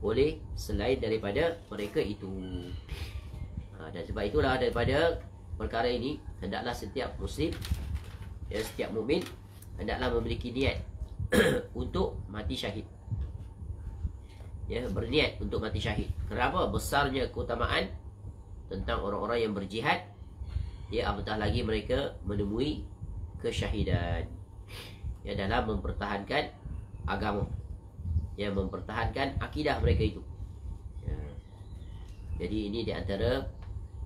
Speaker 1: oleh selain daripada mereka itu. Dan sebab itulah daripada perkara ini hendaklah setiap muslim, ya, setiap mukmin hendaklah memiliki niat untuk mati syahid, ya, berniat untuk mati syahid. Kenapa? Besarnya keutamaan tentang orang-orang yang berjihad, ya, apatah lagi mereka menemui kesyahidan, ya, dalam mempertahankan agama, ya, mempertahankan akidah mereka itu, ya. Jadi ini di antara,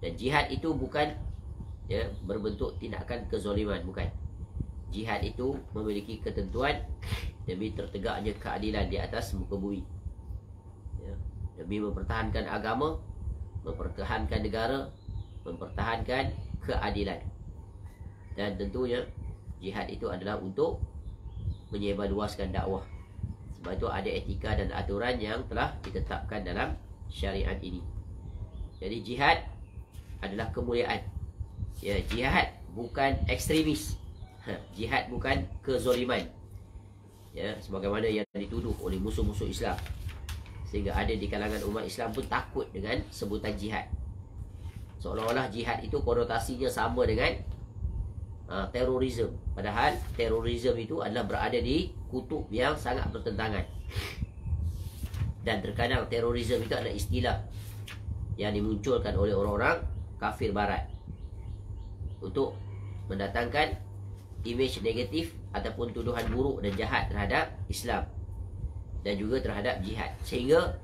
Speaker 1: dan jihad itu bukan, ya, berbentuk tindakan kezaliman, bukan. Jihad itu memiliki ketentuan demi tertegaknya keadilan di atas muka bumi, ya, demi mempertahankan agama, mempertahankan negara, mempertahankan keadilan. Dan tentunya jihad itu adalah untuk menyebarluaskan dakwah. Sebab itu ada etika dan aturan yang telah ditetapkan dalam syariat ini. Jadi jihad adalah kemuliaan, ya, jihad bukan ekstremis, jihad bukan kezaliman, ya, sebagaimana yang dituduh oleh musuh-musuh Islam, sehingga ada di kalangan umat Islam pun takut dengan sebutan jihad, seolah-olah jihad itu konotasinya sama dengan terorisme. Padahal terorisme itu adalah berada di kutub yang sangat bertentangan. Dan terkadang terorisme itu adalah istilah yang dimunculkan oleh orang-orang kafir barat untuk mendatangkan imej negatif ataupun tuduhan buruk dan jahat terhadap Islam dan juga terhadap jihad, sehingga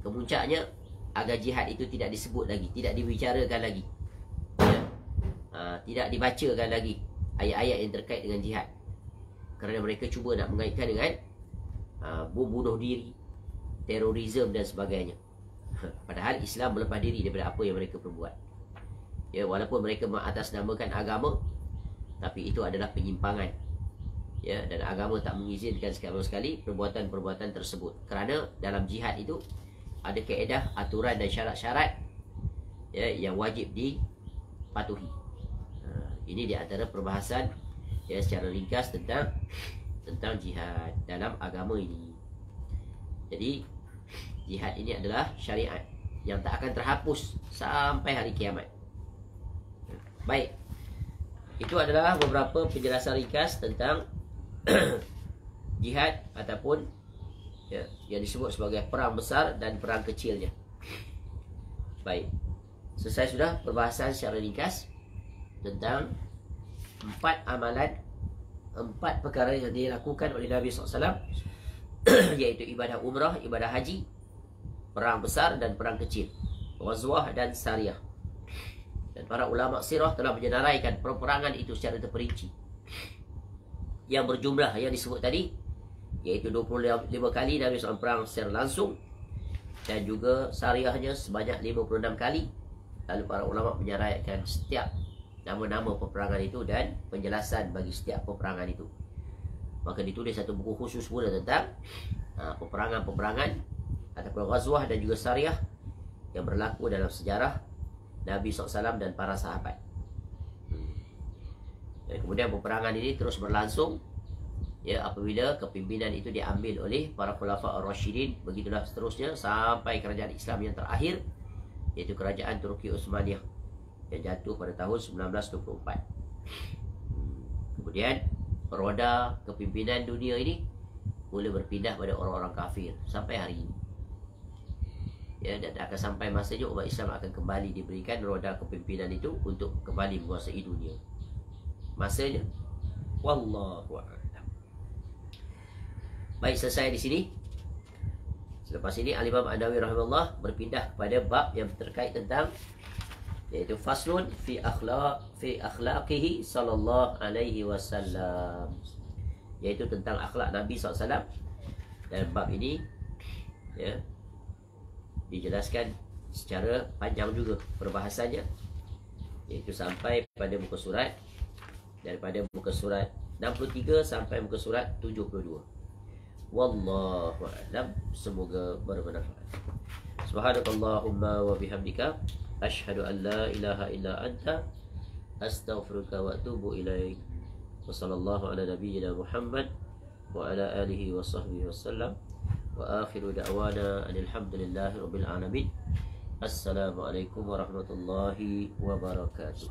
Speaker 1: kemuncaknya agar jihad itu tidak disebut lagi, tidak dibicarakan lagi, ya, tidak dibacakan lagi ayat-ayat yang terkait dengan jihad, kerana mereka cuba nak mengaitkan dengan bom bunuh diri, terorisme dan sebagainya. Padahal Islam melepas diri daripada apa yang mereka perbuat, ya, walaupun mereka mengatasnamakan agama, tapi itu adalah penyimpangan, ya, dan agama tak mengizinkan sama sekali perbuatan-perbuatan tersebut, kerana dalam jihad itu ada kaedah, aturan dan syarat-syarat, ya, yang wajib dipatuhi. Ini di antara perbahasan, ya, secara ringkas tentang jihad dalam agama ini. Jadi jihad ini adalah syariat yang tak akan terhapus sampai hari kiamat. Baik, itu adalah beberapa penjelasan ringkas tentang jihad ataupun, ya, yang disebut sebagai perang besar dan perang kecilnya. Baik, selesai sudah perbahasan secara ringkas tentang 4 amalan, 4 perkara yang dilakukan oleh Nabi SAW, iaitu ibadah umrah, ibadah haji, perang besar dan perang kecil, ghazwah dan sariyah. Dan para ulama sirah telah menyenaraikan peperangan itu secara terperinci, yang berjumlah yang disebut tadi, iaitu 25 kali Nabi SAW perang secara langsung, dan juga sariyahnya sebanyak 56 kali. Lalu para ulama menyenaraikan setiap nama-nama peperangan itu dan penjelasan bagi setiap peperangan itu. Maka ditulis satu buku khusus pula tentang peperangan-peperangan ataupun ghazwah dan juga sariyah yang berlaku dalam sejarah Nabi SAW dan para sahabat. Dan kemudian peperangan ini terus berlangsung, ya, apabila kepimpinan itu diambil oleh para khulafa ar-rasyidin. Begitulah seterusnya sampai kerajaan Islam yang terakhir, iaitu kerajaan Turki Utsmaniyah yang jatuh pada tahun 1924. Kemudian roda kepimpinan dunia ini mula berpindah pada orang-orang kafir sampai hari ini, ya, dan akan sampai masanya umat Islam akan kembali diberikan roda kepimpinan itu untuk kembali menguasai dunia. Masanya, wallahu a'lam. Baik, selesai di sini. Selepas ini Al-Imam An-Nawawi rahimahullah berpindah kepada bab yang terkait tentang, yaitu faslun fi akhlaqihi sallallahu alaihi wasallam, yaitu tentang akhlak Nabi SAW. Dan bab ini, ya, dijelaskan secara panjang juga perbahasannya, iaitu sampai pada muka surat, daripada muka surat 63 sampai muka surat 72. Wallahu a'lam. Semoga bermanfaat. Subhanakallahumma wa bihamdika asyhadu an la ilaha illa anta astaghfiruka wa atubu ilaik. Wa sallallahu ala nabiyyina Muhammad wa ala alihi wa sahbihi wasallam. Wa akhiru da'wana alhamdulillahi rabbil alamin. Assalamualaikum warahmatullahi wabarakatuh.